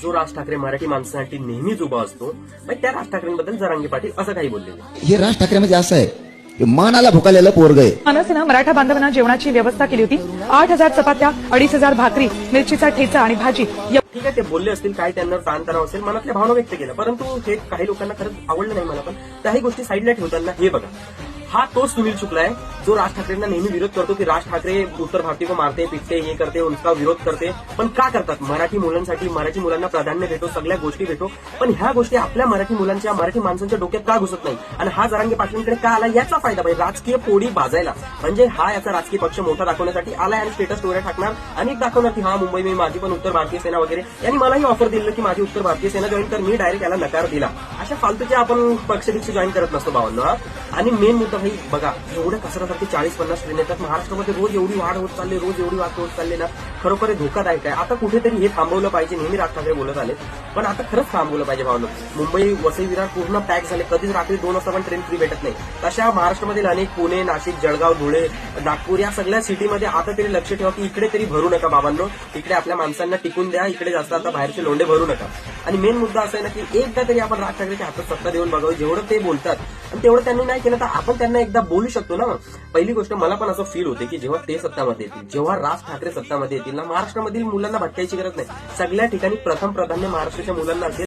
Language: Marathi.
जो राज ठाकरे मराठी माणसासाठी नेहमीच उभा असतो, मग त्या राज ठाकरेंबद्दल जरांगे पाटील असं काही बोललेले. हे राज ठाकरे म्हणजे असं आहे की मानाला भुकालेलं पोरग आहे. मनसेनं मराठा बांधवांना जेवणाची व्यवस्था केली होती. 8,000 चपात्या, 2,500 भाकरी, मिरचीचा ठेचा आणि भाजी. ठीक आहे, ते बोलले असतील, काय त्यांना ताणतणाव असेल, मनातल्या भावना व्यक्त केल्या, परंतु हे काही लोकांना खरंच आवडलं नाही. मला पण काही गोष्टी साईडला ठेवताना हे बघा, हा तोच सुनील शुक्ला आहे जो राज ठाकरेंना नेहमी विरोध करतो की राज ठाकरे उत्तर भारतीय को मारते पिटते, हे करते, उनका विरोध करते. पण का करतात? मराठी मुलांसाठी, मराठी मुलांना प्राधान्य भेटो, सगळ्या गोष्टी भेटो, पण ह्या गोष्टी आपल्या मराठी मुलांच्या, मराठी माणसांच्या डोक्यात का घुसत नाही? आणि हा जरांगे पाटलांकडे का आला? याचा फायदा पाहिजे राजकीय पोळी भाजायला. म्हणजे हा याचा राजकीय पक्ष मोठा दाखवण्यासाठी आलाय आणि स्टेटस स्टोऱ्या टाकणार आणि दाखवणार की हा मुंबई में माझी पण उत्तर भारतीय सेना वगैरे. यांनी मलाही ऑफर दिलं की माझी उत्तर भारतीय सेना जॉईन कर, मी डायरेक्ट याला नकार दिला. अशा फालतूच्या आपण पक्षदीक्ष जॉईन करत नसतो भावांनो. आणि मेन मुद्दा भाई बघा, एवढ्या कसरासारखी 40-50 ट्रेन येतात महाराष्ट्रामध्ये रोज, एवढी वाढ होत चालली, रोज एवढी वाढ होत चालली ना, खरोखर धोकादायक आहे. आता कुठेतरी हे थांबवलं पाहिजे. नेहमी राज ठाकरे बोलत आले, पण आता खरंच थांबवलं पाहिजे भावनो. मुंबई वसई विरार पूर्ण पॅक झाले, कधीच रात्री 2 वाजता पण ट्रेन फ्री भेटत नाही. तशा महाराष्ट्रामधील अनेक पुणे, नाशिक, जळगाव, धुळे, नागपूर या सगळ्या सिटीमध्ये आता तरी लक्ष ठेवा की इकडे तरी भरू नका बाबांनो. इकडे आपल्या माणसांना टिकून द्या, इकडे जास्त आता बाहेरचे लोंढे भरू नका. आणि मेन मुद्दा असा आहे ना की एकदा तरी आपण राज ठाकरेच्या हातात सत्ता देऊन बघावं. जेवढं ते बोलतात आणि तेवढं त्यांनी नाही केलं तर आपण त्यांना एकदा बोलू शकतो ना. पहिली गोष्ट, मला पण असं फील होते की जेव्हा ते सत्तामध्ये येतील, जेव्हा राज ठाकरे सत्तामध्ये येतील ना, महाराष्ट्रामधील मुलांना भटकायची गरज नाही. सगळ्या ठिकाणी प्रथम प्राधान्य महाराष्ट्राच्या मुलांना असेल.